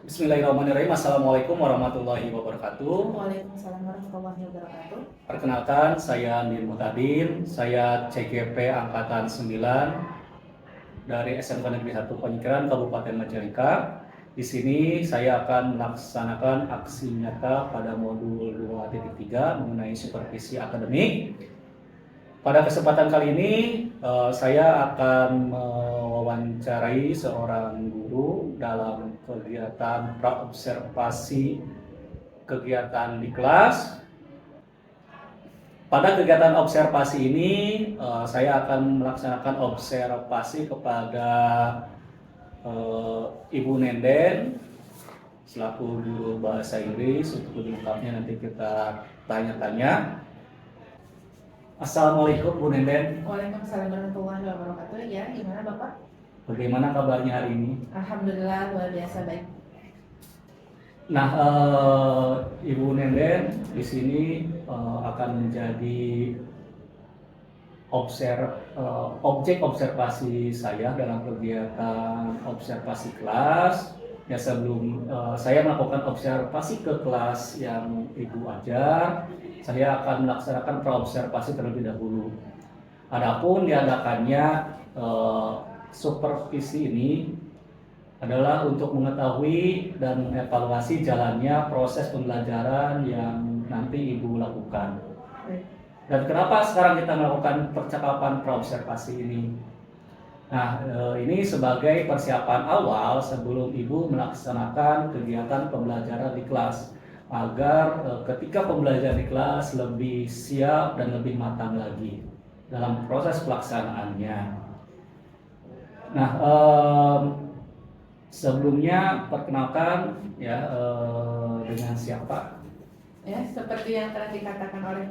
Bismillahirrahmanirrahim. Assalamualaikum warahmatullahi wabarakatuh. Waalaikumsalam warahmatullahi wabarakatuh. Perkenalkan, saya Nir Mutadin. Saya CGP Angkatan 9 dari SMK Negeri 1 Panyikaran Kabupaten Majalengka. Di sini saya akan melaksanakan aksi nyata pada modul 2.3 mengenai supervisi akademik. Pada kesempatan kali ini, saya akan mewawancarai seorang guru dalam kegiatan praobservasi kegiatan di kelas. Pada kegiatan observasi ini, saya akan melaksanakan observasi kepada Ibu Nenden selaku guru bahasa Inggris. Untuk lengkapnya nanti kita tanya-tanya. Assalamualaikum Bu Nenden. Waalaikumsalam warahmatullahi wabarakatuh. Ya, gimana Bapak? Bagaimana kabarnya hari ini? Alhamdulillah luar biasa baik. Nah, Ibu Nenden di sini akan menjadi objek observasi saya dalam kegiatan observasi kelas. Ya, sebelum saya melakukan observasi ke kelas yang Ibu ajar, saya akan melaksanakan praobservasi terlebih dahulu. Adapun diadakannya supervisi ini adalah untuk mengetahui dan mengevaluasi jalannya proses pembelajaran yang nanti Ibu lakukan. Dan kenapa sekarang kita melakukan percakapan praobservasi ini? Nah, ini sebagai persiapan awal sebelum Ibu melaksanakan kegiatan pembelajaran di kelas, agar ketika pembelajaran di kelas lebih siap dan lebih matang lagi dalam proses pelaksanaannya. Nah, sebelumnya perkenalkan ya, dengan siapa? Ya, seperti yang telah dikatakan oleh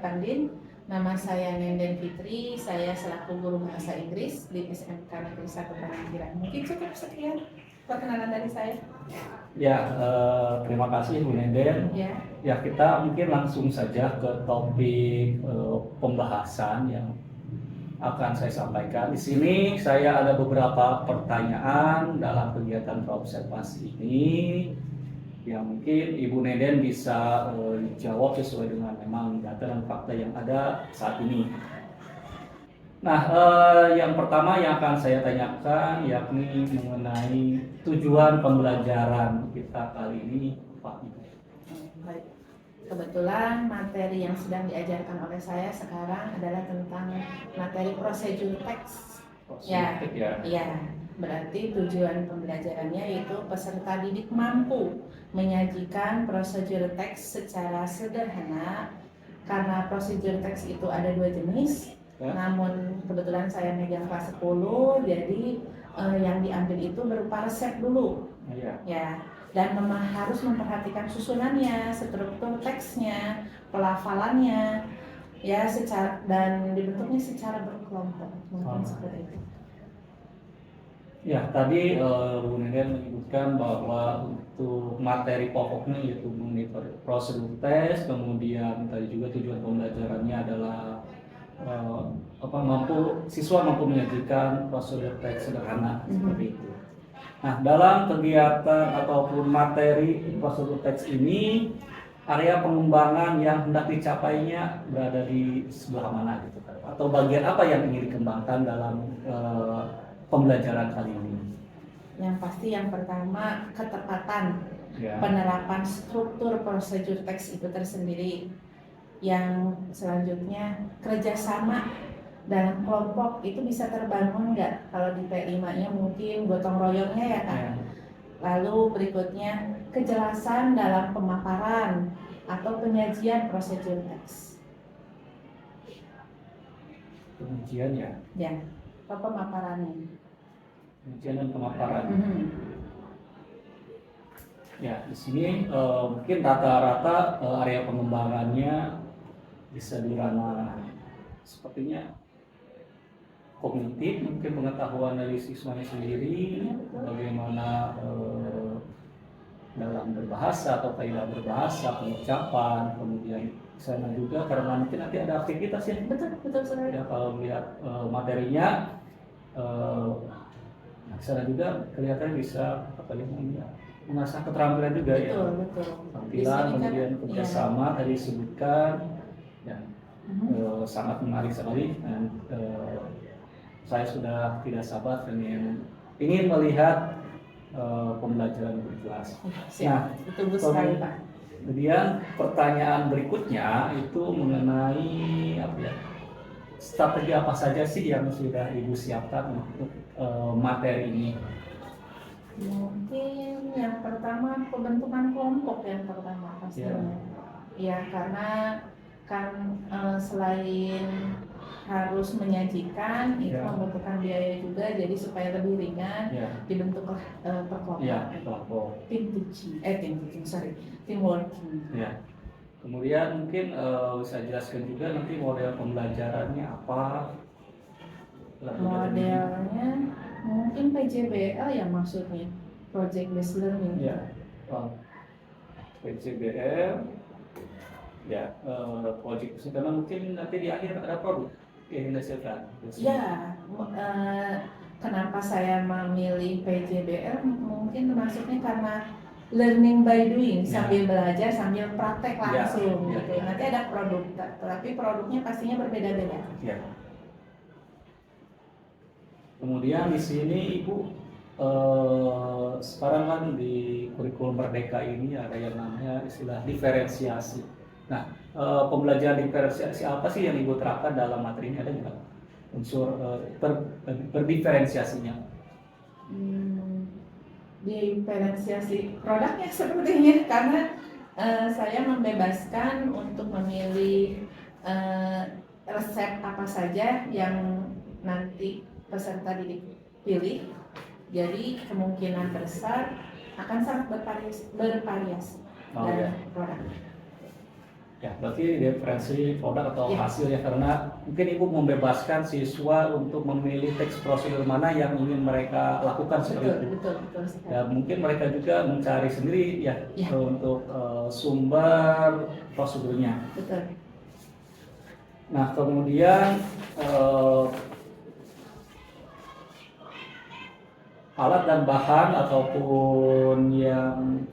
Pandin, nama saya Nenden Fitri. Saya selaku guru bahasa Inggris di SMK Negeri 1 Panyikaran. Mungkin cukup sekian perkenalan dari saya. Ya, terima kasih Bu Nenden. Ya, kita mungkin langsung saja ke topik pembahasan yang akan saya sampaikan. Di sini saya ada beberapa pertanyaan dalam kegiatan observasi ini yang mungkin Ibu Nenden bisa jawab sesuai dengan memang data dan fakta yang ada saat ini. Nah, yang pertama yang akan saya tanyakan yakni mengenai tujuan pembelajaran kita kali ini, Pak Ibu. Baik. Kebetulan materi yang sedang diajarkan oleh saya sekarang adalah tentang materi prosedur teks. Ya. Berarti tujuan pembelajarannya yaitu peserta didik mampu menyajikan prosedur teks secara sederhana, karena prosedur teks itu ada dua jenis. Namun kebetulan saya megang kelas 10, jadi yang diambil itu berupa resep dulu. Ya. Dan harus memperhatikan susunannya, struktur teksnya, pelafalannya, ya, dan dibentuknya secara berkelompok, mungkin seperti itu. Ya, tadi Bu Nenden menyebutkan bahwa untuk materi pokoknya yaitu mengenai prosedur tes, kemudian tadi juga tujuan pembelajarannya adalah siswa mampu menyajikan prosedur teks sederhana seperti itu. Nah, dalam kegiatan ataupun materi prosedur teks ini, area pengembangan yang hendak dicapainya berada di sebelah mana gitu, atau bagian apa yang ingin dikembangkan dalam pembelajaran kali ini? Yang pasti yang pertama ketepatan penerapan struktur prosedur teks itu tersendiri. Yang selanjutnya kerjasama dalam kelompok itu bisa terbangun nggak? Kalau di P5-nya mungkin gotong royongnya ya kan. Lalu berikutnya kejelasan dalam pemaparan atau penyajian prosedur teks. Penyajian ya? Ya, atau pemaparannya. Penyajian dan pemaparan. Ya, di sini mungkin rata-rata area pengembangannya bisa di ranah sepertinya kognitif, mungkin pengetahuan dari siswanya sendiri, bagaimana dalam berbahasa atau kaidah berbahasa, pengucapan, kemudian sana juga karena mungkin nanti ada aktivitas ya. Betul sekali. Ya, kalau melihat materinya Nah, sana juga kelihatan bisa apa namanya mengasah keterampilan juga ya. Betul. Tampilan, kemudian kerjasama tadi disebutkan, ya, sangat menarik sekali dan saya sudah tidak sabar ingin melihat pembelajaran berkelas. Nah, betul sekali Pak. Kemudian pertanyaan berikutnya itu mengenai apa ya? Strategi apa saja sih yang sudah Ibu siapkan untuk materi ini? Mungkin yang pertama pembentukan kelompok yang pertama pastinya. Ya karena kan selain harus menyajikan itu membutuhkan biaya juga, jadi supaya lebih ringan dibentuklah perkelompok. Tim working. Ya. Kemudian mungkin saya jelaskan juga nanti model pembelajarannya apa. Modelnya mungkin PJBL ya maksudnya, Project Based Learning. Ya. PJBL. Ya, project karena mungkin nanti di akhir ada produk yang dihasilkan. Ya, kenapa saya memilih PJBL mungkin termasuknya karena learning by doing, sambil belajar sambil praktek langsung gitu. Nanti ada produk, tapi produknya pastinya berbeda-beda. Ya. Kemudian di sini Ibu sekarang kan di kurikulum Merdeka ini ada yang namanya istilah diferensiasi. Nah, pembelajaran diferensiasi apa sih yang Ibu terapkan dalam materi ini, ada nggak unsur berdiferensiasinya? Diferensiasi produknya sepertinya, karena saya membebaskan untuk memilih resep apa saja yang nanti peserta didik pilih. Jadi kemungkinan besar akan sangat bervariasi dari produk. Ya, berarti diferensi produk atau hasil ya, karena mungkin Ibu membebaskan siswa untuk memilih teks prosedur mana yang ingin mereka lakukan seperti itu. Betul. Ya, mungkin mereka juga mencari sendiri ya. Untuk sumber prosedurnya. Betul. Nah, kemudian alat dan bahan ataupun yang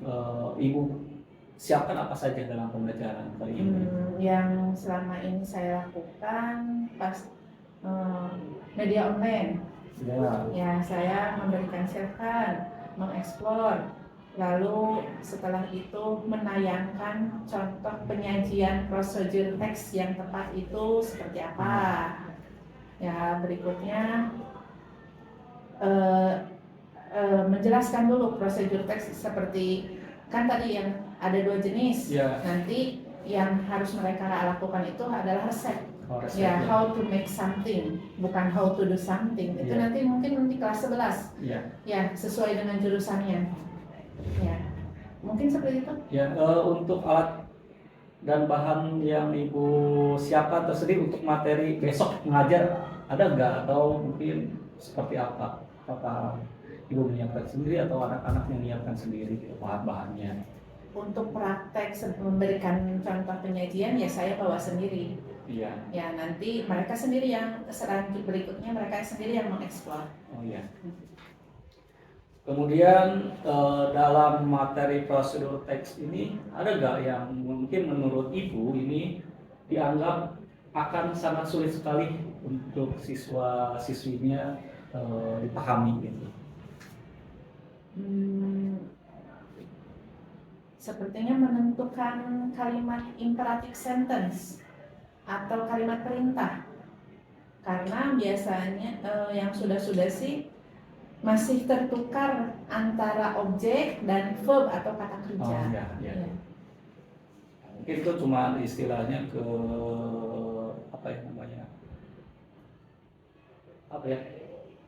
Ibu siapkan apa saja dalam pembelajaran kali ini? Yang selama ini saya lakukan media online. Ya, saya memberikan share-kan, mengeksplor, lalu setelah itu menayangkan contoh penyajian prosedur teks yang tepat itu seperti apa. Ya, berikutnya menjelaskan dulu prosedur teks seperti kan tadi yang ada 2 jenis. Nanti yang harus mereka lakukan itu adalah resep. How to make something, bukan how to do something. Itu nanti mungkin di kelas 11. Ya, sesuai dengan jurusannya. Ya, mungkin seperti itu. Ya, untuk alat dan bahan yang Ibu siapkan tersendiri untuk materi besok mengajar ada nggak, atau mungkin seperti apa? Apakah Ibu menyiapkan sendiri atau anak-anak yang menyiapkan sendiri bahan-bahannya? Untuk praktek memberikan contoh penyajian ya saya bawa sendiri. Ya, nanti mereka sendiri yang selanjutnya berikutnya mereka sendiri yang mengeksplor. Kemudian dalam materi prosedur teks ini ada nggak yang mungkin menurut Ibu ini dianggap akan sangat sulit sekali untuk siswa-siswinya dipahami gitu? Sepertinya menentukan kalimat imperatif sentence atau kalimat perintah, karena biasanya yang sudah sih masih tertukar antara objek dan verb atau kata kerja. Mungkin itu cuma istilahnya ke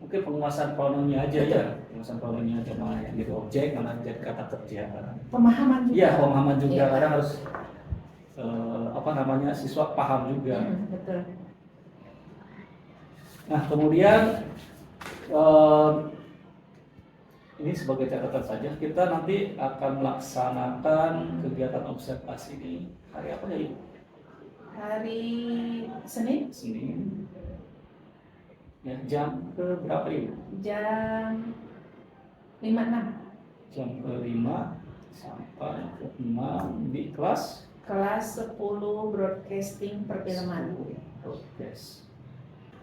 mungkin penguasaan pronounnya aja penguasaan pronounnya aja, mana yang jadi objek, mana jadi kata kerja. Pemahaman juga. Iya, pemahaman juga. Kadang harus siswa paham juga. Betul. Nah, kemudian ini sebagai catatan saja, kita nanti akan melaksanakan kegiatan observasi ini hari apa ya, Ibu? Hari Senin. Ya, jam ke berapa ini? Jam 5.6. Jam ke-5 sampai ke-6 di kelas? Kelas 10 Broadcasting Perfilman. Broadcast.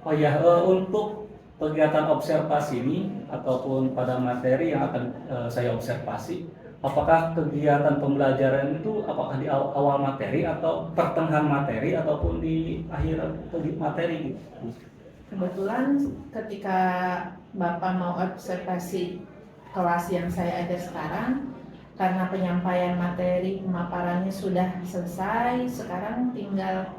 Oh ya, untuk kegiatan observasi ini ataupun pada materi yang akan saya observasi, apakah kegiatan pembelajaran itu apakah di awal materi atau pertengahan materi ataupun di akhir materi gitu? Kebetulan ketika Bapak mau observasi kelas yang saya ajar sekarang, karena penyampaian materi pemaparannya sudah selesai, sekarang tinggal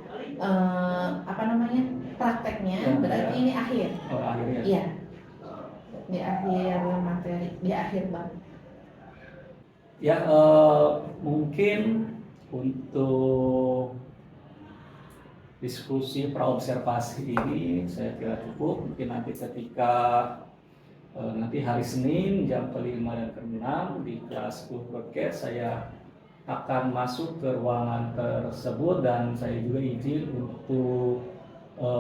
prakteknya, berarti ini akhir. Oh, akhirnya. Iya. Di akhir materi, di akhir bab. Ya, mungkin untuk diskusi praobservasi ini saya kira cukup. Mungkin nanti ketika nanti hari Senin jam ke-5 dan ke-6 di kelas 10 broadcast saya akan masuk ke ruangan tersebut dan saya juga izin untuk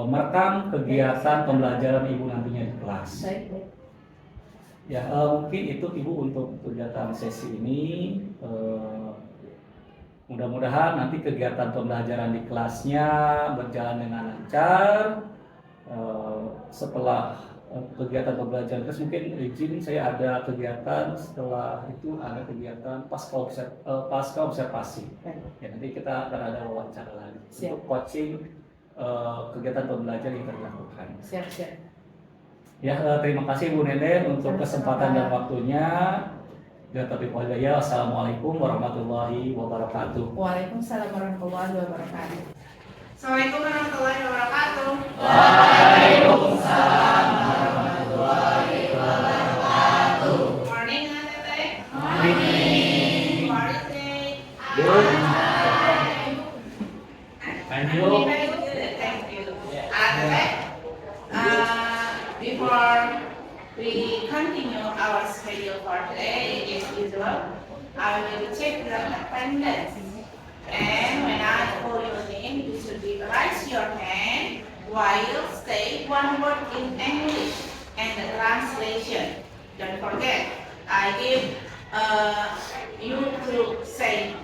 merekam kegiatan pembelajaran Ibu nantinya di kelas. Ya, mungkin itu Ibu untuk kegiatan sesi ini. Mudah-mudahan nanti kegiatan pembelajaran di kelasnya berjalan dengan lancar. Setelah kegiatan pembelajaran terus mungkin izin saya ada kegiatan setelah itu ada kegiatan pasca observasi. Ya, nanti kita akan ada wawancara lagi untuk coaching kegiatan pembelajaran yang dilakukan. Siap. Ya, terima kasih Bu Nenden untuk kesempatan dan waktunya. Dan tapi wajahnya, assalamualaikum warahmatullahi wabarakatuh. Waalaikumsalam warahmatullahi wabarakatuh. Assalamualaikum warahmatullahi wabarakatuh. Waalaikumsalam warahmatullahi wabarakatuh. Morning, Tete. Morning. How are you today? Good. And you? Very good, thank you. Tete, before we continue our schedule for today, as usual, I will check the attendance. And when I call your name, you should raise your hand while say one word in English and the translation. Don't forget, I give you to say,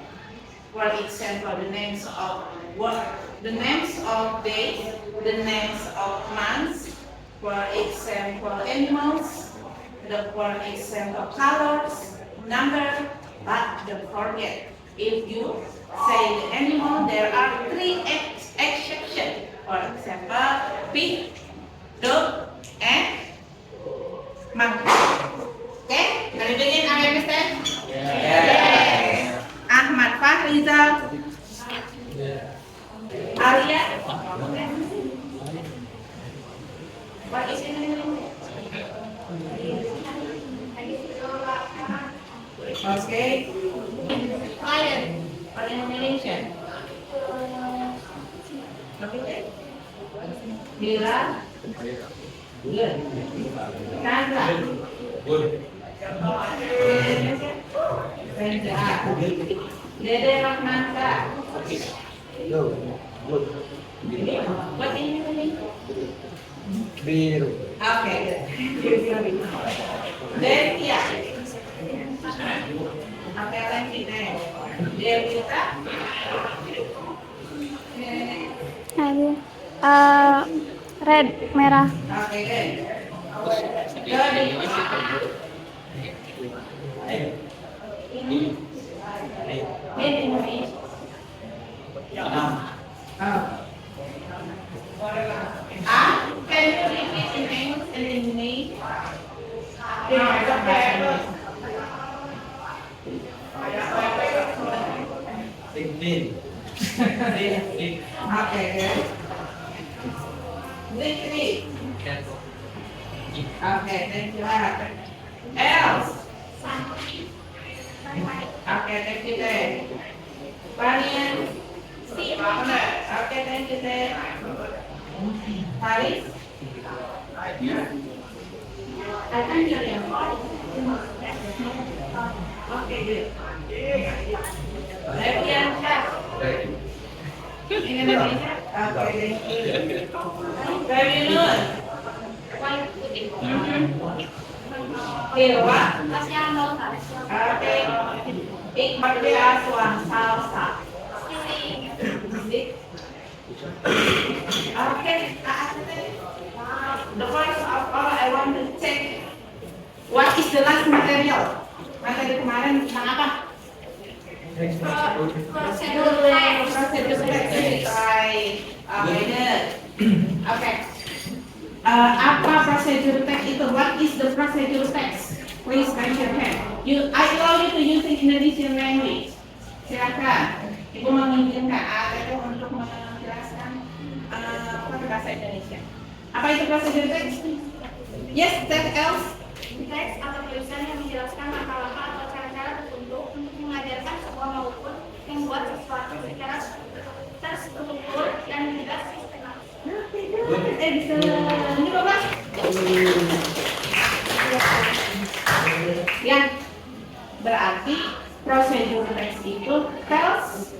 for example, the names of days, the names of months, for example, animals, for example, colors, number, but don't forget, if you say the animal, there are 3 exceptions. For example, pig, dog, and monkey. Okay? Can you begin? Are you understand? Yes. Ahmad Fahrizal. Alia. What is your name? Okay. Ryan. Orientation. Okay. Mira. Good. Sandra. Good. Sandra. Dede Rahmanka. Good. Good. What is your name? Biru. Okay, good. Devia. Okay, thank you. Devita. Red, merah. Okay, good. Jody. English. Can you repeat in English and in English? Okay, good. Victory. Okay, thank you. Else. Okay, thank you, Dave. Valian. Okay, thank you, Dave. Haris. I can hear you. Okay, good. Levian Chef. In Indonesia? Okay, thank you. Very good. Hiểu á. Ok. Ik berbeda suang salsa. Okay. The first of all, I want to check what is the last material. Materi kemarin tentang apa? Prosedur text. Okay. Apa prosedur text itu? What is the prosedur text? Please raise your hand. I allow you to use the Indonesian language. Silakan. Ibu mengizinkan ATT untuk menjelaskan bahasa Indonesia. Apa itu prosedur text? Yes, that else. Teks atau tulisan yang menjelaskan langkah-langkah atau cara-cara tertentu untuk mengajarkan sebuah maupun membuat sesuatu secara terstruktur dan jelas sistematis. Ini Bapak. Ya, berarti prosedur teks itu tells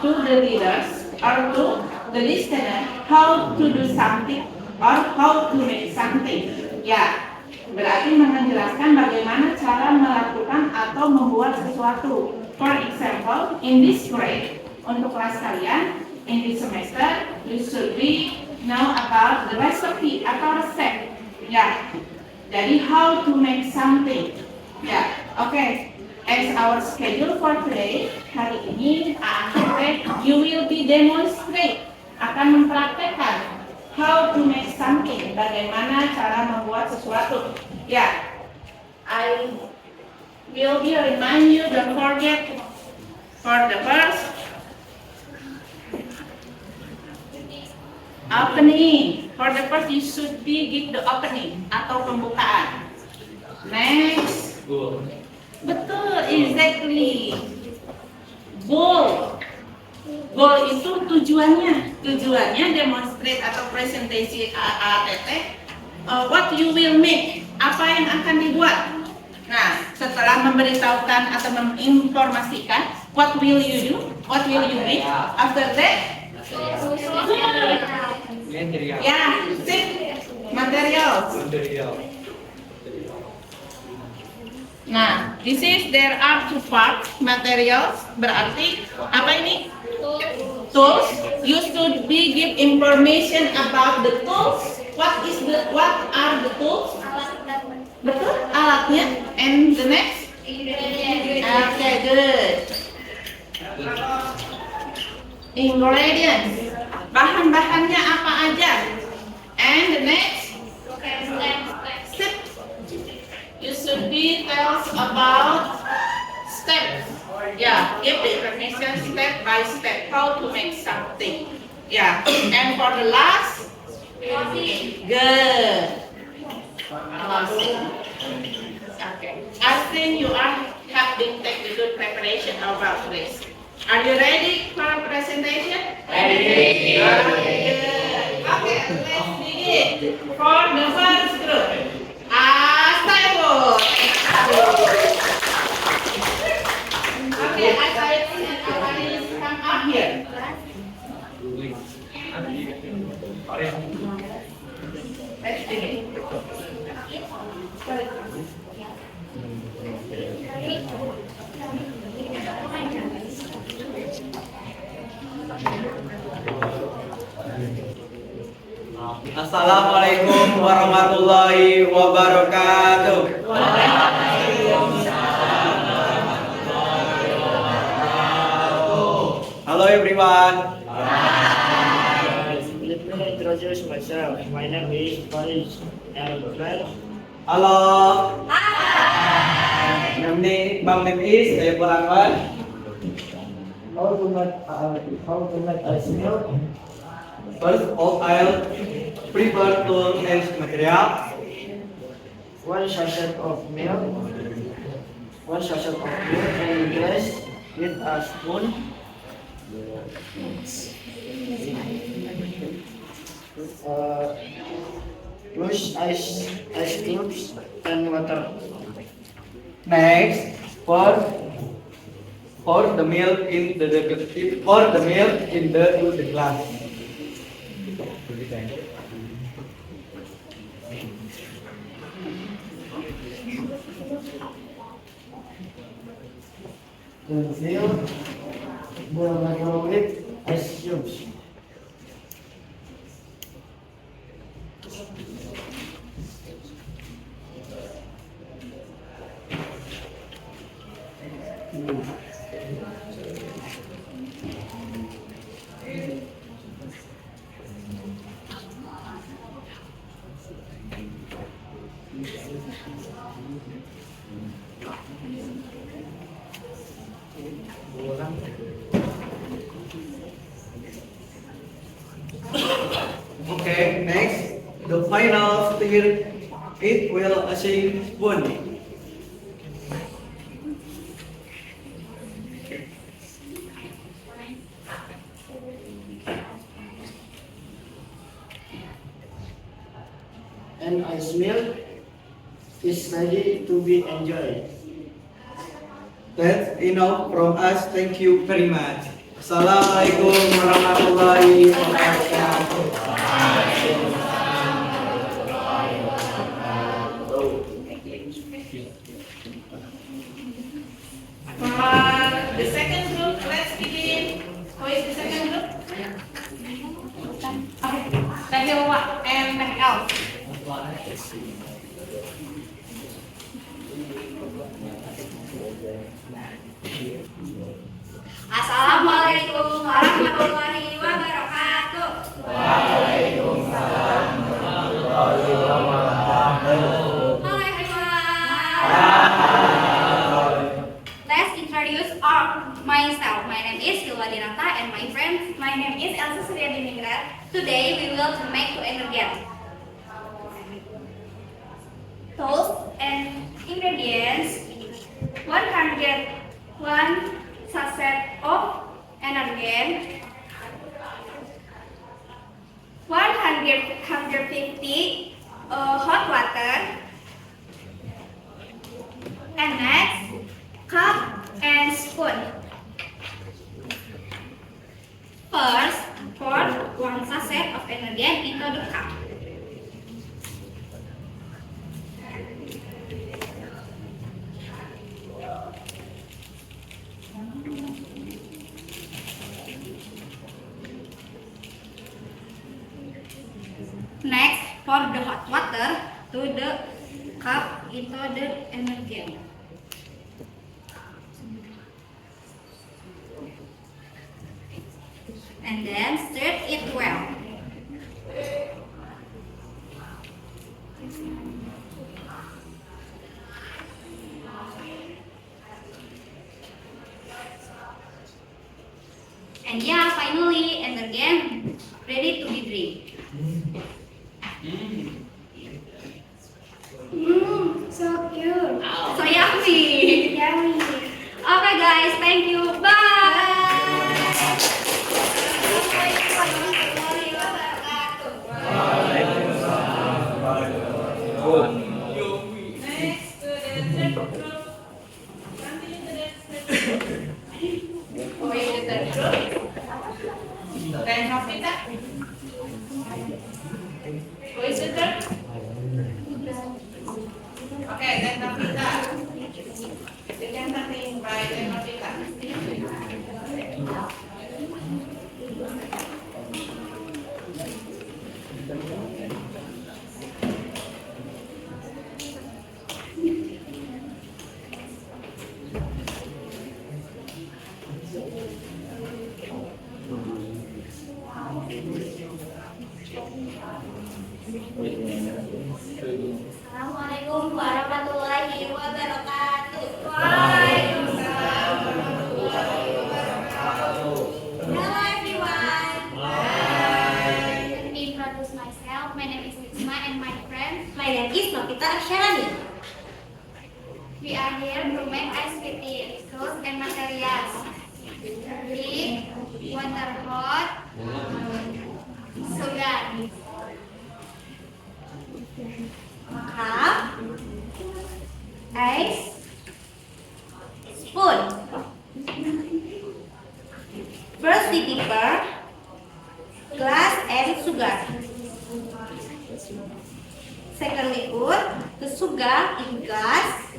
to the readers or to the listener how to do something or how to make something. Ya, berarti menjelaskan bagaimana cara melakukan atau membuat sesuatu. For example, in this grade, untuk kelas kalian, in this semester, you should be know about the recipe atau resep. Ya, jadi how to make something. Ya, oke. As our schedule for today, hari ini you will be demonstrate, akan mempraktekkan how to make something, bagaimana cara membuat sesuatu. Ya, I will be remind you, don't forget for the first opening. For the first you should be give the opening atau pembukaan. Next. Betul, exactly. Goal. Goal itu tujuannya demonstrate atau presentasi ATT. What you will make, apa yang akan dibuat. Nah, setelah memberitahukan atau menginformasikan, what will you do, what will you make. After that, ya, materials. Nah, there are two parts, materials, berarti apa ini? Tools. You should be give information about the tools. What are the tools? Betul, alatnya. And the next? Okay, good. Ingredients. Bahan-bahannya apa aja? And the next? Step. You should be tells about steps. Yeah, give the information step by step how to make something. Yeah, and for the last, good. Okay, I think you have been taking good preparation about this. Are you ready for a presentation? Ready. Good. Okay, let's begin. For the first group. Okay, I think everybody come up here. Let's begin. Assalamualaikum warahmatullahi wabarakatuh. Hello everyone. Let me introduce myself. My name is Faris and friend. Halo. My name is Saiful Anwar. How to make ice milk? First of all, I'll prepare to mix material. 1 sachet of milk. 1 sachet of milk and glass with a spoon. Plus ice cubes and water. Next, pour the milk in the glass. To fill the microwave ice cubes. Okay, next, the final stir it will using spoon. And ice milk is ready to be enjoyed. That's enough from us. Thank you very much. Assalamualaikum warahmatullahi wabarakatuh. For the second group, let's begin. Who is the second group? Okay. Teh Hilwa and Teh El. Assalamualaikum warahmatullahi wabarakatuh. Hello everyone. Let's introduce myself. My name is Hilwa Dinata and my friends. My name is Elsa Suryadiningrat. Today we will make to energen. Tools and ingredients: 101 sachet of energen, 150 hot water, and next cup and spoon. First, pour 1 sachet of energen into the cup. Next, pour the hot water to the cup into the energen. And then stir it well. And yeah, finally, energen ready to be drink. So cute. So yummy. Yummy. Okay guys, thank you. Next to the third group. Continue to the third group. Who is the third group? Teh Novita. Who is the third? Okay, Teh Novita. You can continue by Teh Novita. Assalamualaikum warahmatullahi wabarakatuh. Hello everyone. Let me introduce myself. My name is Isma and my friend. My name is Novita Arsharani. We are here to make ICT tools and materials. Heat, water hot, sugar, cup, ice, spoon. First we dipper, glass and sugar. Second we put the sugar in glass.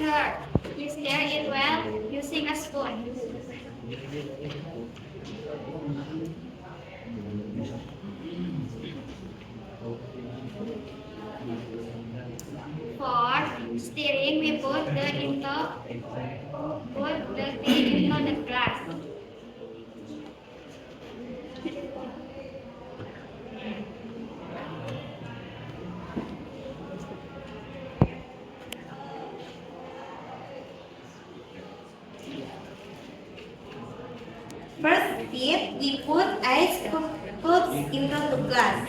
Third, you stir it well using a spoon. For stirring, we put the tea into the glass. First step, we put ice cubes into the glass.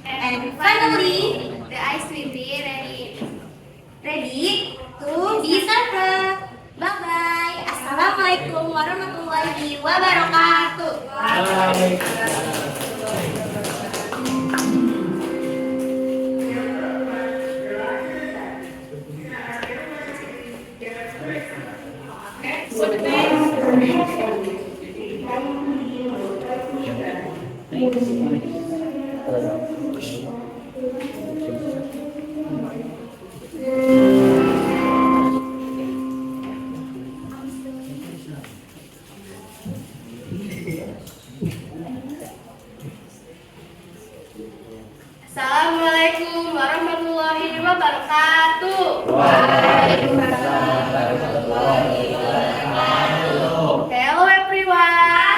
And finally, The ice will be ready to be served. Bye-bye. Assalamualaikum warahmatullahi wabarakatuh. Assalamualaikum warahmatullahi wabarakatuh. Hello everyone.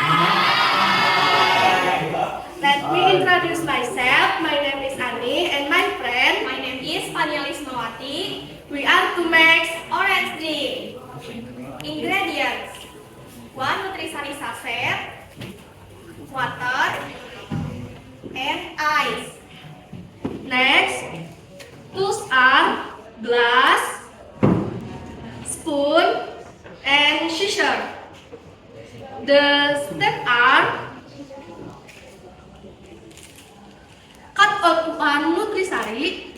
Let me introduce myself. My name is Ani and my friend. My name is Fania Lismawati. We are to make orange drink. Ingredients: 1 nutrisari sachet, water, and ice. Next, tools are glass, spoon, and scissor. The steps are: cut out 1 nutrisari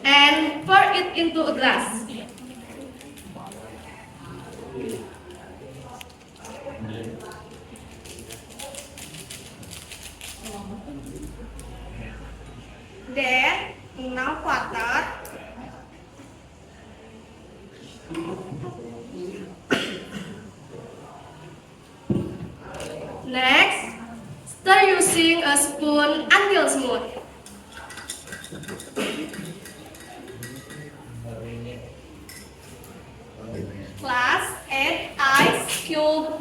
and pour it into a glass. Then, enough water. Next, stir using a spoon until smooth. Last, add ice cube.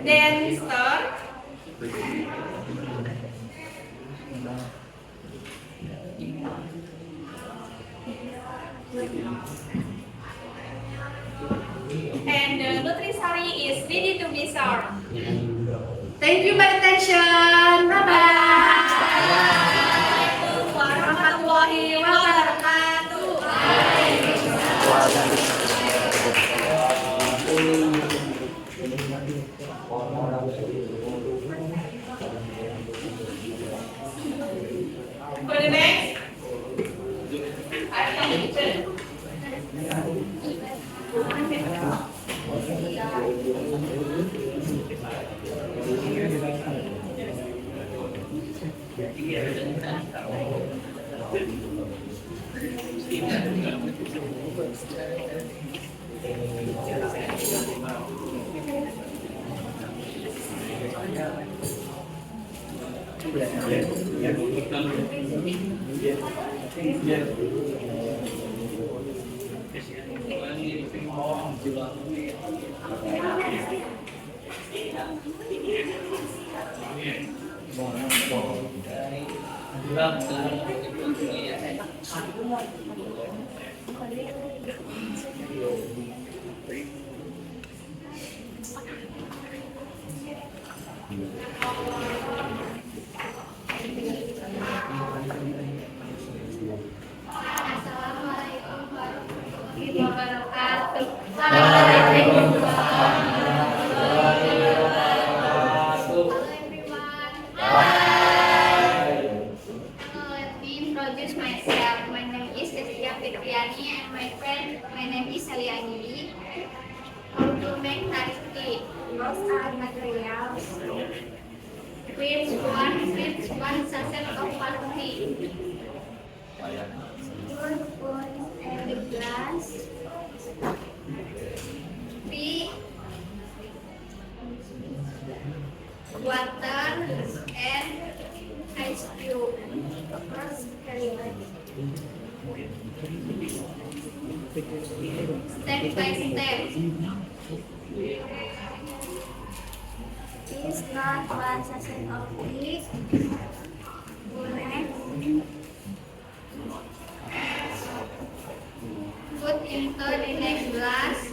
Then stir. And the nutrisari is ready to be served. Thank you for your attention. Bye bye. Warahmatullahi wabarakatuh. For the next. Assalamualaikum warahmatullahi wabarakatuh. Hello everyone. those are materials. Which one sachet of coffee? Four spoons and a glass. B. Water and ice cube. First, step by step. This not one sachet of tea. Put into the next glass.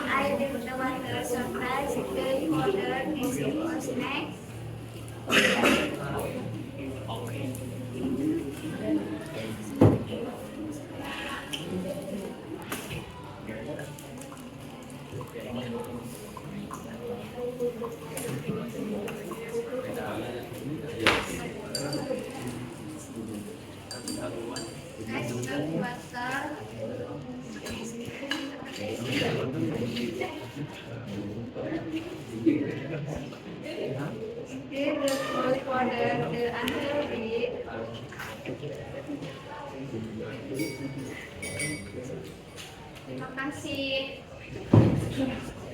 I did the water surprise the order is next. Next, water. Here the cold water, the answer is terima kasih.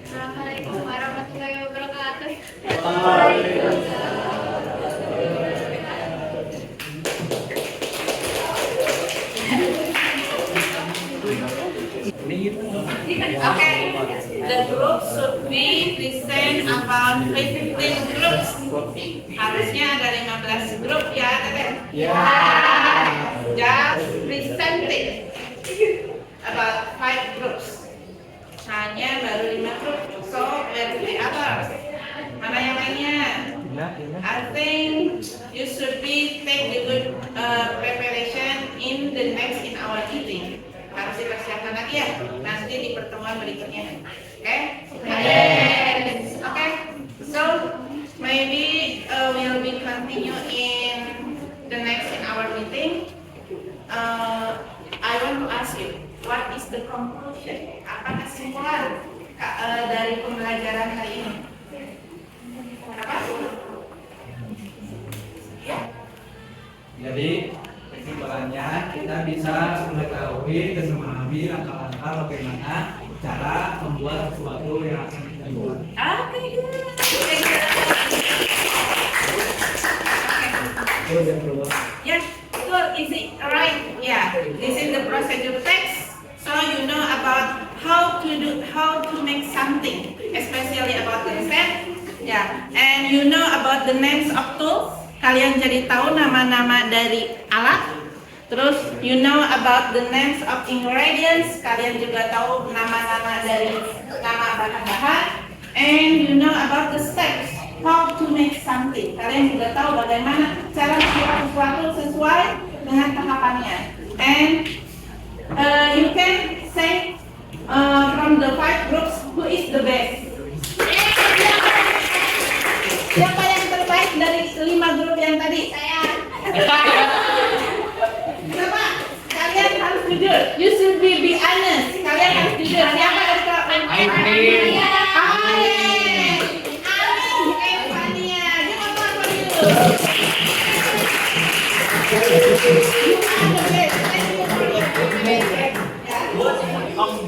Assalamualaikum warahmatullahi wabarakatuh. Okay, the group should be present about 15 groups. Harusnya ada 15 grup ya, Teteh? Ya. Just presented about 5 groups. Hanya baru 5 grup. So, where the others? Mana yang lainnya? I think you should be take the good preparation in the next in our meeting. Harus dipersiapkan lagi ya, nanti di pertemuan berikutnya. Oke? Yes. Okay. So maybe we'll be continue in the next in our meeting. I want to ask you, what is the conclusion? Apa kesimpulan dari pembelajaran hari ini? Apa? Ya. Jadi kesimpulannya kita bisa mengetahui dan memahami langkah-langkah bagaimana cara membuat sesuatu yang akan kita buat. Okay, good. Yeah, good, easy. Alright, yeah. This is the procedure text. So you know about how to make something, especially about the step. Yeah, and you know about the names of tools. Kalian jadi tahu nama-nama dari alat. Terus you know about the names of ingredients. Kalian juga tahu nama-nama dari nama bahan-bahan. And you know about the steps, how to make something. Kalian juga tahu bagaimana cara membuat sesuatu sesuai dengan tahapannya. And you can say from the 5 groups who is the best. Siapa yang terbaik dari 5 grup yang tadi? Saya. Coba, kalian harus jujur. You should be honest. Kalian harus jujur. Siapa dari grup? Amin. Fania. Dia mau apa for you? You are the best. Thank you for your best.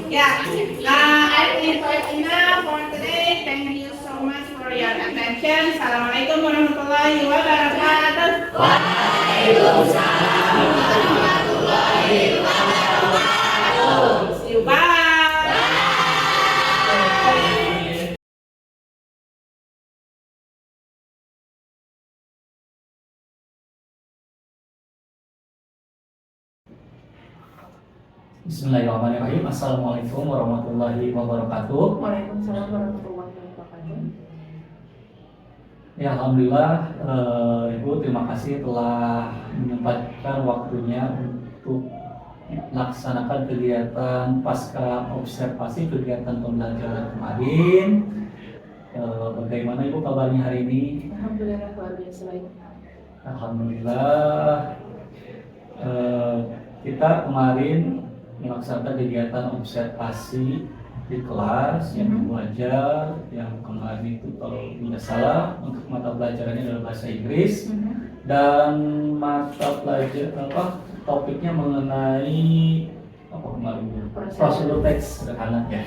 Yeah. I think it's enough for today. Thank you so much for your attention. Assalamualaikum warahmatullahi wabarakatuh. Waalaikumsalam warahmatullahi wabarakatuh. See you. Bye. Bismillahirrahmanirrahim. Assalamualaikum warahmatullahi wabarakatuh. Waalaikumsalam warahmatullahi wabarakatuh. Ya, alhamdulillah, Ibu, terima kasih telah menyempatkan waktunya untuk melaksanakan kegiatan pasca observasi kegiatan pembelajaran kemarin Bagaimana Ibu kabarnya hari ini? Alhamdulillah luar biasa baik. Alhamdulillah. Kita kemarin melaksanakan kegiatan observasi di kelas yang belajar yang kemarin itu kalau tidak salah untuk mata pelajarannya adalah bahasa Inggris dan mata pelajar topiknya mengenai apa kemarin prosedur teks sederhana ya.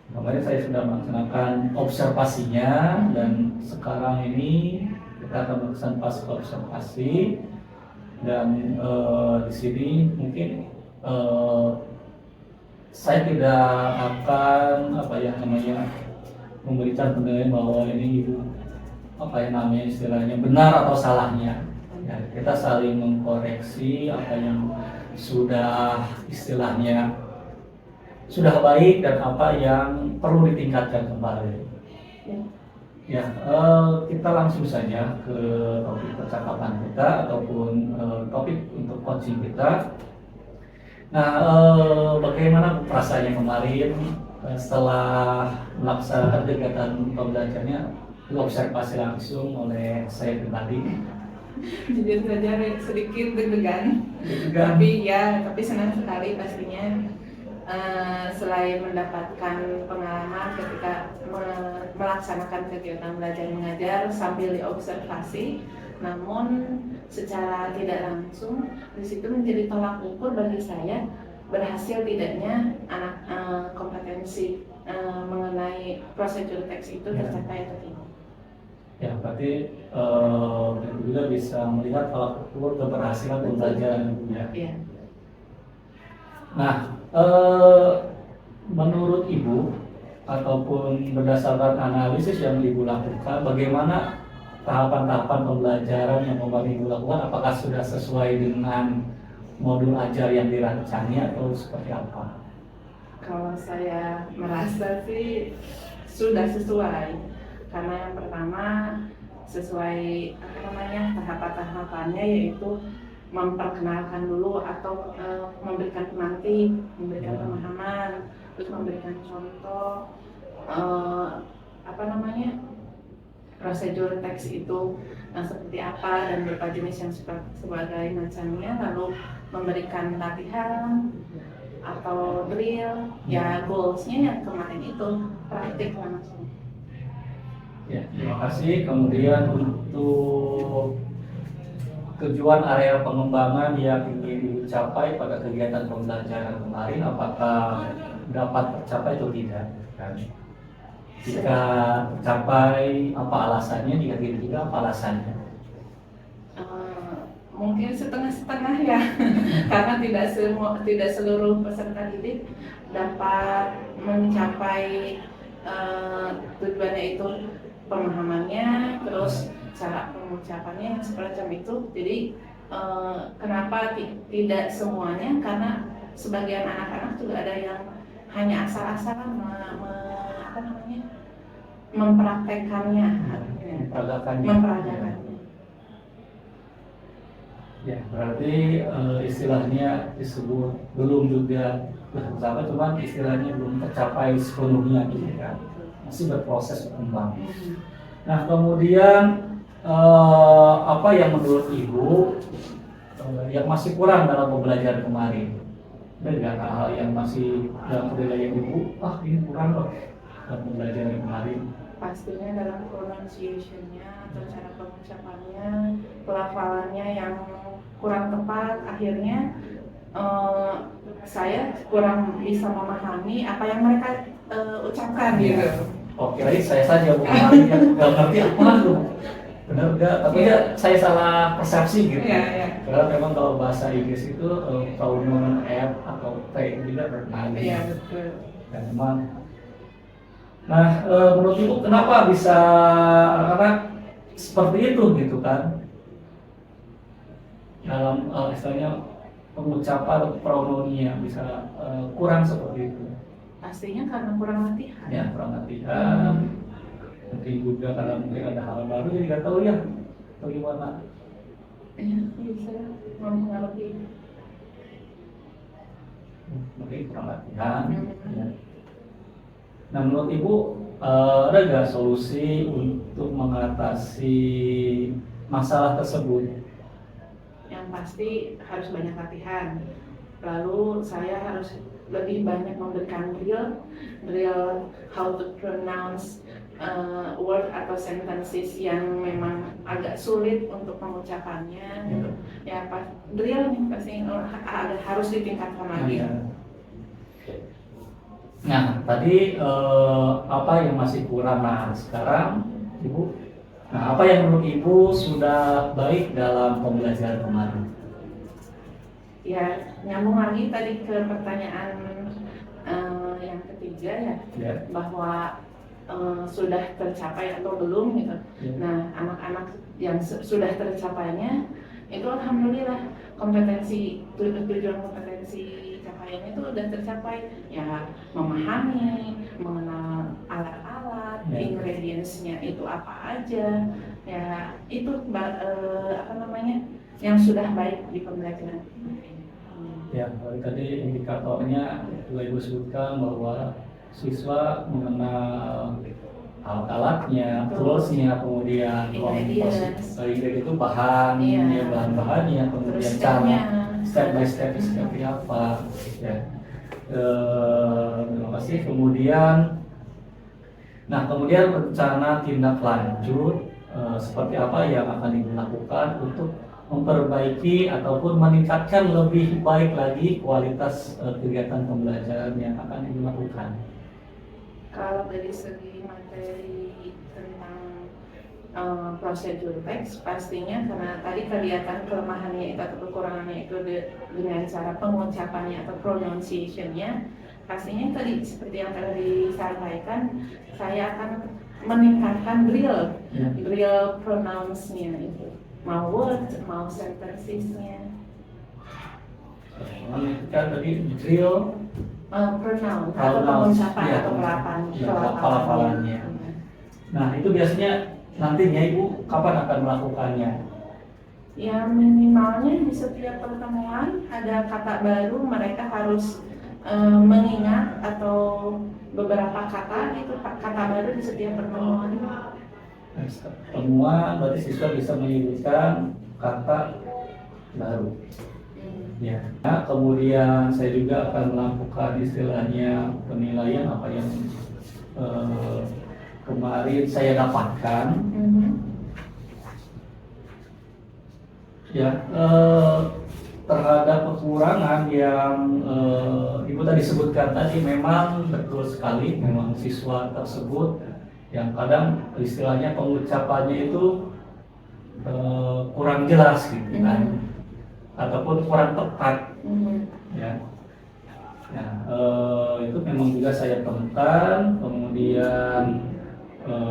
Kemarin saya sudah melaksanakan observasinya dan sekarang ini kita akan melaksanakan observasi dan di sini mungkin saya tidak akan memberikan penilaian bahwa ini Ibu istilahnya benar atau salahnya. Ya, kita saling mengkoreksi apa yang sudah istilahnya sudah baik dan apa yang perlu ditingkatkan kembali. Ya, kita langsung saja ke topik percakapan kita ataupun topik untuk coaching kita. Nah, bagaimana perasaannya kemarin setelah melaksanakan kegiatan pembelajarannya observasi langsung oleh saya pribadi? Jujur saja sedikit deg-degan, tapi senang sekali pastinya. Selain mendapatkan pengalaman ketika melaksanakan kegiatan belajar mengajar sambil diobservasi, namun secara tidak langsung di situ menjadi tolak ukur bagi saya berhasil tidaknya anak kompetensi mengenai prosedur teks itu tercapai atau tidak. Ya, berarti juga bisa melihat tolak ukur keberhasilan pembelajaran ya. Iya. Nah, menurut Ibu ataupun berdasarkan analisis yang Ibu lakukan, bagaimana tahapan-tahapan pembelajaran yang kemarin Ibu lakukan? Apakah sudah sesuai dengan modul ajar yang dirancangnya atau seperti apa? Kalau saya merasa sih sudah sesuai, karena yang pertama sesuai tahapan-tahapannya yaitu memperkenalkan dulu atau memberikan pemantik, memberikan pemahaman, terus memberikan contoh prosedur teks itu seperti apa dan beberapa jenis yang sebagai macamnya, lalu memberikan latihan atau drill, ya goalsnya yang kemarin itu praktik langsung. Ya, terima kasih. Kemudian untuk tujuan area pengembangan yang ingin dicapai pada kegiatan pembelajaran kemarin, apakah dapat tercapai atau tidak? Jika tercapai, apa alasannya? Jika tidak juga, apa alasannya? Mungkin setengah-setengah ya, karena tidak seluruh peserta didik dapat mencapai tujuannya itu pemahamannya, terus cara pengucapannya semacam itu. Jadi kenapa tidak semuanya? Karena sebagian anak-anak juga ada yang hanya asal-asalan mempraktekannya, memperagakannya. Ya, berarti istilahnya disebut belum juga tercapai, cuman istilahnya belum tercapai sepenuhnya gitu kan, masih berproses berkembang. Nah, kemudian apa yang menurut Ibu yang masih kurang dalam pembelajaran kemarin? Ada nggak hal yang masih dalam penilaian Ibu? Ini kurang loh dalam pembelajaran kemarin. Pastinya dalam pronunciation-nya atau cara pengucapannya, pelafalannya yang kurang tepat, akhirnya saya kurang bisa memahami apa yang mereka ucapkan gitu. Oke, baik, saya saja bukan nggak ngerti apa tuh, benar nggak? Tapi ya saya salah persepsi gitu. Iya. Karena memang kalau bahasa Inggris itu pronoun F atau T juga berkali. Iya, betul. Dan memang, nah menurut Ibu kenapa bisa anak-anak seperti itu gitu kan? Dalam istilahnya pengucapan pronounnya bisa kurang seperti itu. Pastinya karena kurang latihan. Ya, kurang latihan. Mungkin juga karena mungkin ada hal baru jadi nggak tahu ya bagaimana. Iya, bisa mempengaruhi. Mungkin kurang latihan. Ya. Nah, menurut Ibu ada nggak solusi untuk mengatasi masalah tersebut? Yang pasti harus banyak latihan. Lalu saya harus lebih banyak memberikan drill how to pronounce word atau sentences yang memang agak sulit untuk pengucapannya gitu. Ya drill nih pasti harus ditingkatkan lagi. Nah tadi apa yang masih kurang? Nah sekarang Ibu, nah apa yang menurut Ibu sudah baik dalam pembelajaran kemarin? Ya nyambung lagi tadi ke pertanyaan yang ketiga ya. Bahwa sudah tercapai atau belum gitu. Nah, anak-anak yang sudah tercapainya itu alhamdulillah tujuan kompetensi capaiannya itu sudah tercapai. Ya, memahami, mengenal alat-alat, ingredients-nya itu apa aja. Ya, itu yang sudah baik di pembelajaran. Ya, tadi indikatornya juga Ibu sebutkan bahwa siswa mengenal alat-alatnya, toolsnya, kemudian ingredient itu bahan-bahannya, kemudian cara step by step seperti apa. Ya. Terima kasih. Kemudian rencana tindak lanjut seperti apa yang akan dilakukan untuk memperbaiki ataupun meningkatkan lebih baik lagi kualitas kegiatan pembelajaran yang akan dilakukan. Kalau dari segi materi tentang prosedur teks, pastinya karena tadi kelihatan kelemahannya itu atau kekurangannya itu dengan cara pengucapannya atau pronunciation-nya, pastinya tadi seperti yang tadi disampaikan, saya akan meningkatkan drill pronounce-nya itu, mau word, mau sentences-nya. Meningkatkan tadi drill pronoun atau pengucapan atau pelafalannya. Nah itu biasanya nantinya Ibu kapan akan melakukannya? Ya minimalnya di setiap pertemuan ada kata baru, mereka harus mengingat atau beberapa kata itu kata baru di setiap pertemuan. Pertemuan berarti siswa bisa menyebutkan kata baru. Ya. Nah, kemudian saya juga akan melakukan istilahnya penilaian apa yang kemarin saya dapatkan. Ya, terhadap kekurangan yang Ibu tadi sebutkan tadi memang betul sekali, memang siswa tersebut yang kadang istilahnya pengucapannya itu kurang jelas gitu kan. Ataupun kurang tepat, ya. Nah, itu memang juga saya temukan. Kemudian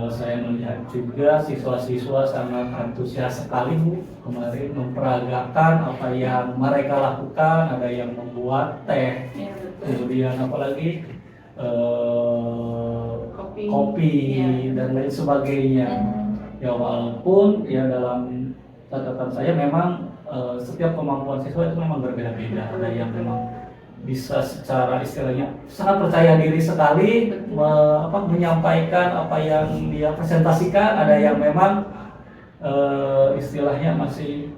saya melihat juga siswa-siswa sangat antusias sekali Bu kemarin memperagakan apa yang mereka lakukan. Ada yang membuat teh, kemudian apalagi kopi dan lain sebagainya. Ya walaupun ya dalam catatan saya memang setiap kemampuan siswa itu memang berbeda-beda. Ada yang memang bisa secara istilahnya sangat percaya diri sekali menyampaikan apa yang dia presentasikan. Ada yang memang istilahnya masih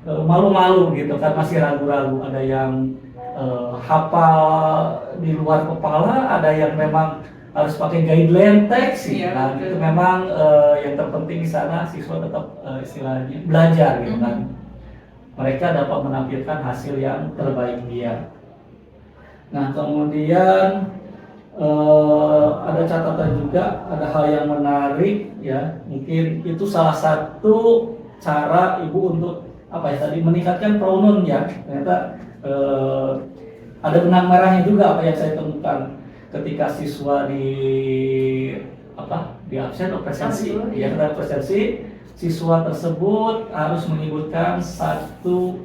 malu-malu gitu kan, masih ragu-ragu. Ada yang hafal di luar kepala, ada yang memang harus pakai guideline teks, kan? Itu memang yang terpenting di sana siswa tetap istilahnya belajar gitu kan. Mereka dapat menampilkan hasil yang terbaik dia. Nah kemudian ada catatan juga, ada hal yang menarik ya. Mungkin itu salah satu cara Ibu untuk meningkatkan pronoun ya. Ternyata ada benang merahnya juga apa yang saya temukan. Ketika siswa di absen atau presensi, siswa tersebut harus menyebutkan satu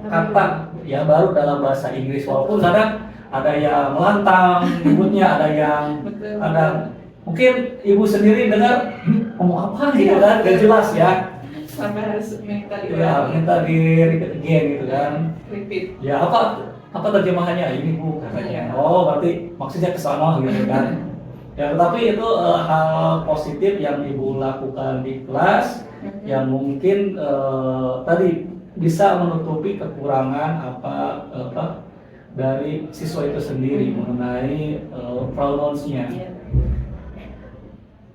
kata ya baru dalam bahasa Inggris, walaupun kadang ada yang melantang nyebutnya, ada mungkin Ibu sendiri dengar ngomong apa gitu kan, gak jelas ya, sampai harus minta di repeat again gitu kan, ya apa terjemahannya ini Bu katanya. Oh berarti maksudnya ke sana gitu kan. Ya, tetapi itu hal positif yang Ibu lakukan di kelas yang mungkin tadi bisa menutupi kekurangan apa dari siswa itu sendiri mengenai pronouns-nya.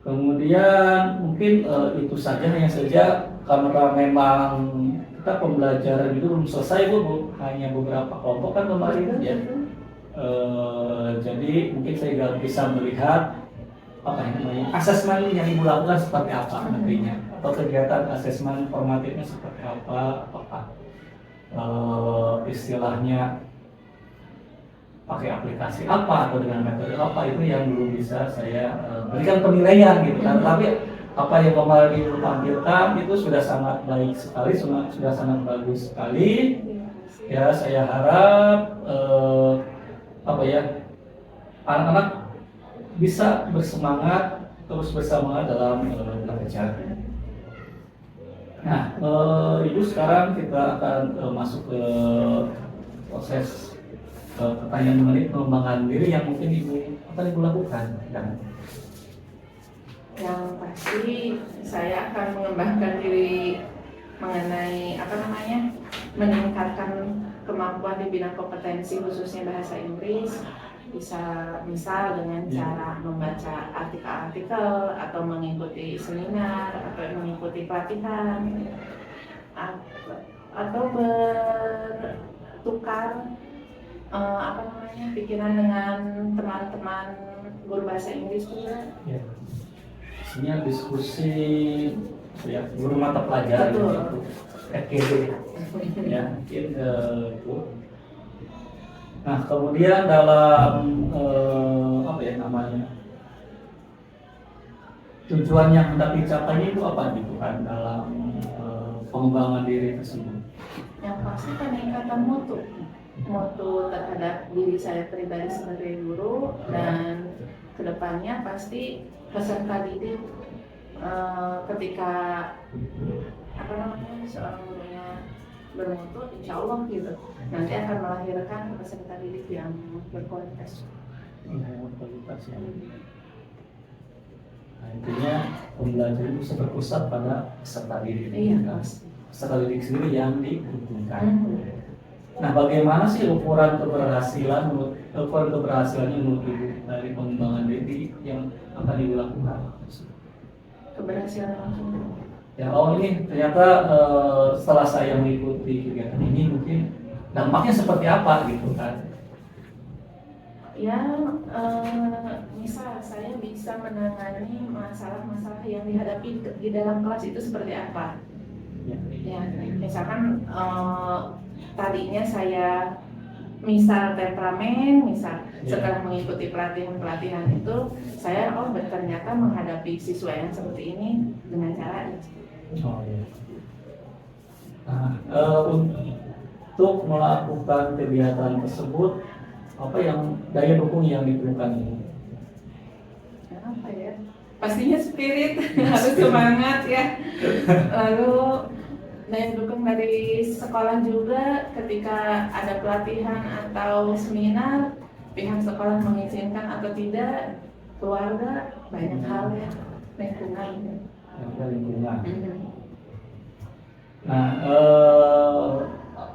Kemudian mungkin itu saja, hanya saja karena memang kita pembelajaran itu belum selesai Bu, hanya beberapa kelompok kan kemarin ya. Jadi mungkin saya nggak bisa melihat apa yang namanya asesmen yang Ibu lakukan seperti apa nantinya, atau kegiatan asesmen formatifnya seperti apa, apakah istilahnya pakai aplikasi apa atau dengan metode apa, itu yang belum bisa saya berikan penilaian gitu kan. Tapi apa yang kemarin Ibu tampilkan itu sudah sangat baik sekali, sudah sangat bagus sekali. Ya, saya harap anak-anak bisa terus bersemangat dalam belajar. Nah, Ibu, sekarang kita akan masuk ke proses pertanyaan mengenai pengembangan diri yang mungkin akan Ibu lakukan. Yang pasti saya akan mengembangkan diri mengenai meningkatkan kemampuan di bidang kompetensi khususnya bahasa Inggris, misal dengan cara membaca artikel-artikel atau mengikuti seminar atau mengikuti pelatihan atau bertukar pikiran dengan teman-teman guru bahasa Inggris juga. Ya. Isinya diskusi ya, guru mata pelajaran gitu. FGD ya, mungkin Bu. Nah, kemudian dalam tujuan yang hendak dicapai itu apa gitu kan dalam pengembangan diri tersebut? Yang pasti peningkatan mutu terhadap diri saya pribadi sebagai guru, dan kedepannya pasti peserta didik ketika seorang gurunya bermutu, insya Allah gitu nanti akan melahirkan peserta didik yang berkualitas. Nah, intinya pembelajaran itu berpusat pada peserta didik. Peserta didik sendiri yang dibutuhkan. Nah, bagaimana sih ukuran keberhasilannya menurut Ibu dari pengembangan diri yang akan Ibu lakukan? Keberhasilan langsung. Ya, ini ternyata setelah saya mengikuti kegiatan ini mungkin dampaknya seperti apa gitu kan? Ya, misal saya bisa menangani masalah-masalah yang dihadapi di dalam kelas itu seperti apa? Ya, misalkan tadinya saya misal temperamen, setelah mengikuti pelatihan itu saya ternyata menghadapi siswa yang seperti ini dengan cara ini. Nah, untuk melakukan kegiatan tersebut, apa yang daya dukung yang diperlukan ini? Apa ya? Pastinya spirit, harus semangat ya. Lalu daya dukung dari sekolah juga, ketika ada pelatihan atau seminar, pihak sekolah mengizinkan atau tidak, keluarga, banyak hal ya, lingkungan. Nah,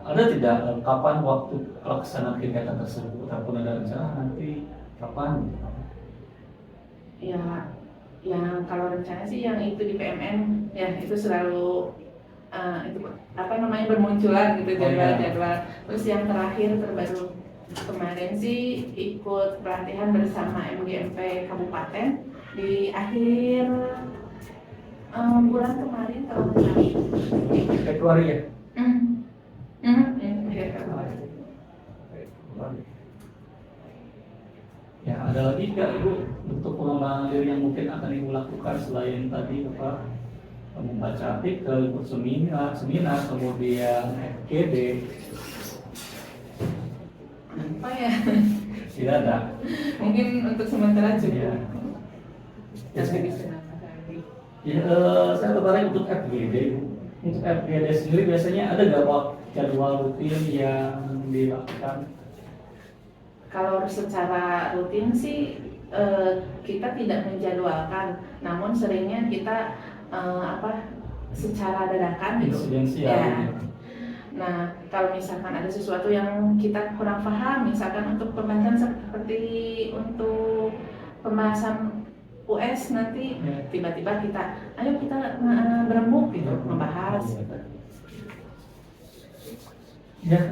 ada tidak kapan waktu pelaksanaan kegiatan tersebut, ataupun ada rencana nanti kapan? Ya, yang kalau rencana sih yang itu di PMN ya itu selalu bermunculan gitu jadwal-jadwal. Terus yang terakhir terbaru kemarin sih ikut pelatihan bersama MGMP Kabupaten di akhir bulan kemarin kalau nggak salah. Februari ya? Ya, ada lagi nggak Ibu untuk pengembangan diri yang mungkin akan Ibu lakukan selain tadi membaca artikel, ikut seminar, kemudian FGD? Apa ya? Tidak ada. Mungkin untuk sementara cukup. Ya, saya tertarik untuk FGD. Untuk FGD sendiri biasanya ada nggak jadwal rutin yang dilakukan? Kalau secara rutin sih kita tidak menjadwalkan, namun seringnya kita secara dadakan gitu. Insidensial. Ya. Nah, kalau misalkan ada sesuatu yang kita kurang paham, misalkan untuk pembahasan seperti untuk pembahasan US nanti, tiba-tiba ayo kita berembuk gitu, membahas. Ya,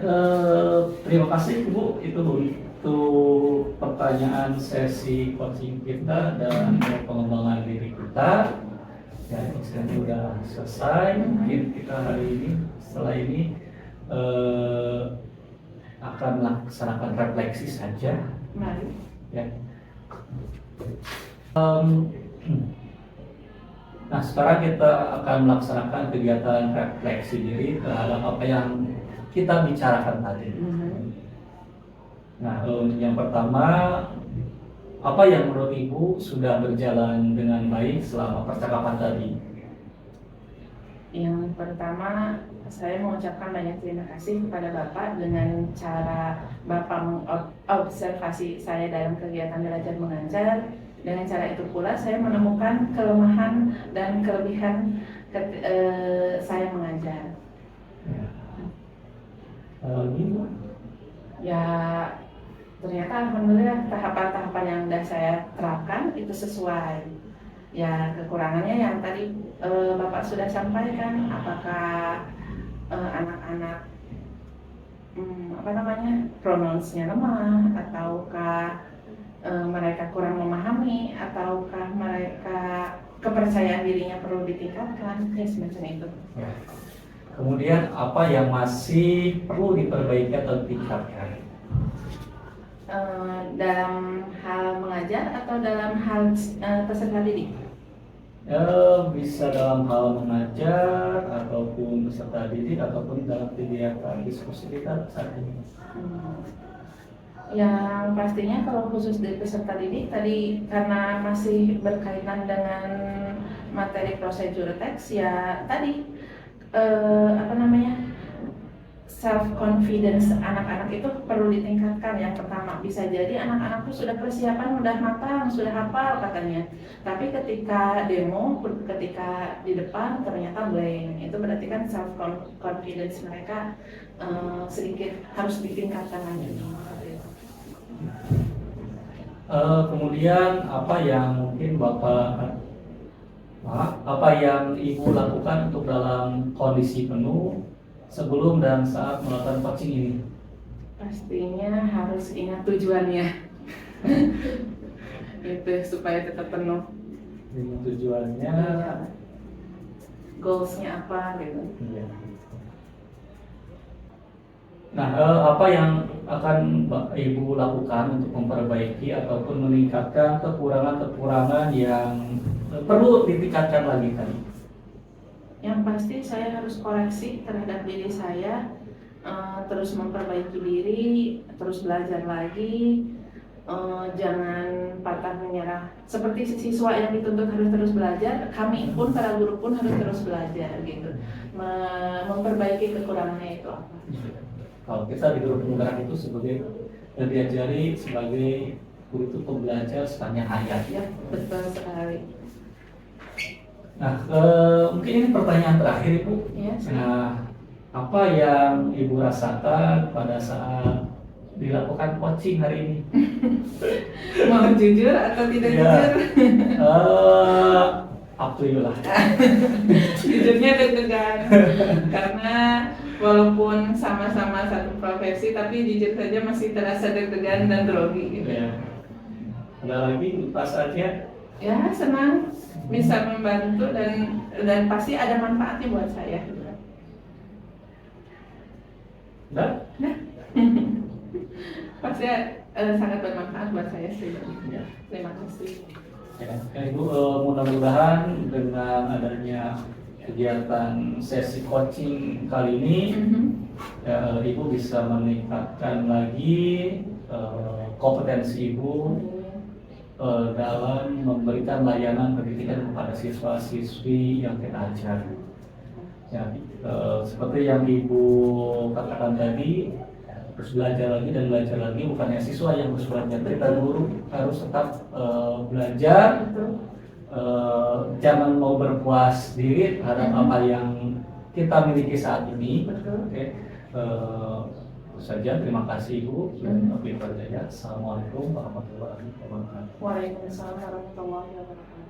terima kasih Ibu, itu untuk pertanyaan sesi coaching kita dan pengembangan diri kita. Ya, ini udah selesai. Mungkin kita hari ini, setelah ini akan melaksanakan refleksi saja. Mari. Ya. Nah, sekarang kita akan melaksanakan kegiatan refleksi diri terhadap apa yang kita bicarakan tadi. Nah, yang pertama, apa yang menurut Ibu sudah berjalan dengan baik selama percakapan tadi? Yang pertama, saya mengucapkan banyak terima kasih kepada Bapak dengan cara Bapak mengobservasi saya dalam kegiatan belajar mengajar. Dengan cara itu pula saya menemukan kelemahan dan kelebihan saya mengajar. Ya, ternyata alhamdulillah tahapan-tahapan yang sudah saya terapkan itu sesuai. Ya, kekurangannya yang tadi Bapak sudah sampaikan, apakah anak-anak pronounce-nya lemah, ataukah mereka kurang memahami, ataukah mereka kepercayaan dirinya perlu ditingkatkan, ya semacam itu. Ya. Kemudian apa yang masih perlu diperbaiki atau ditingkatkan? Dalam hal mengajar atau dalam hal peserta didik? Bisa dalam hal mengajar ataupun peserta didik ataupun dalam kegiatan diskusi kita saat ini. Yang pastinya kalau khusus dari peserta didik tadi, karena masih berkaitan dengan materi prosedur teks, ya tadi self confidence anak-anak itu perlu ditingkatkan. Yang pertama, bisa jadi anak-anakku sudah persiapan, sudah matang, sudah hafal katanya, tapi ketika demo, ketika di depan ternyata blank. Itu berarti kan self confidence mereka sedikit harus ditingkatkan lagi. Kemudian apa yang mungkin apa yang Ibu lakukan untuk dalam kondisi penuh sebelum dan saat melakukan coaching ini? Pastinya harus ingat tujuannya. Itu supaya tetap penuh. Dengan tujuannya, goalsnya apa gitu. iya. Nah, apa yang akan Ibu lakukan untuk memperbaiki ataupun meningkatkan kekurangan-kekurangan yang perlu ditingkatkan lagi tadi? Yang pasti saya harus koreksi terhadap diri saya, terus memperbaiki diri, terus belajar lagi, jangan patah menyerah. Seperti siswa yang dituntut harus terus belajar, kami pun, para guru pun harus terus belajar gitu. Memperbaiki kekurangannya itu apa? Kalau kita di guru penggerak itu sebagai diajari sebagai guru itu pembelajar sepanjang hayat. Ya, betul sekali. Nah, mungkin ini pertanyaan terakhir Ibu. Ya, Nah, apa yang Ibu rasakan pada saat dilakukan coaching hari ini? mau jujur atau tidak Ya. jujur? Up to you lah. Jujurnya deg-degan karena walaupun sama-sama satu profesi, tapi jujur saja masih terasa deg-degan dan grogi gitu. Ya. Ada lagi perasaannya? Ya, senang bisa membantu dan pasti ada manfaatnya buat saya. Udah? Pasti sangat bermanfaat buat saya sih. Ya. Terima kasih. Ya, Ibu, mudah-mudahan dengan adanya kegiatan sesi coaching kali ini, Ibu bisa meningkatkan lagi kompetensi Ibu dalam memberikan layanan pendidikan kepada siswa-siswi yang kita ajar. Ya, seperti yang Ibu katakan tadi, terus belajar lagi dan belajar lagi. Bukannya siswa yang harus belajar, kita guru harus tetap belajar. Jangan mau berpuas diri terhadap apa yang kita miliki saat ini. Oke. Itu saja, terima kasih Ibu. Assalamualaikum warahmatullahi wabarakatuh. Waalaikumsalam warahmatullahi wabarakatuh.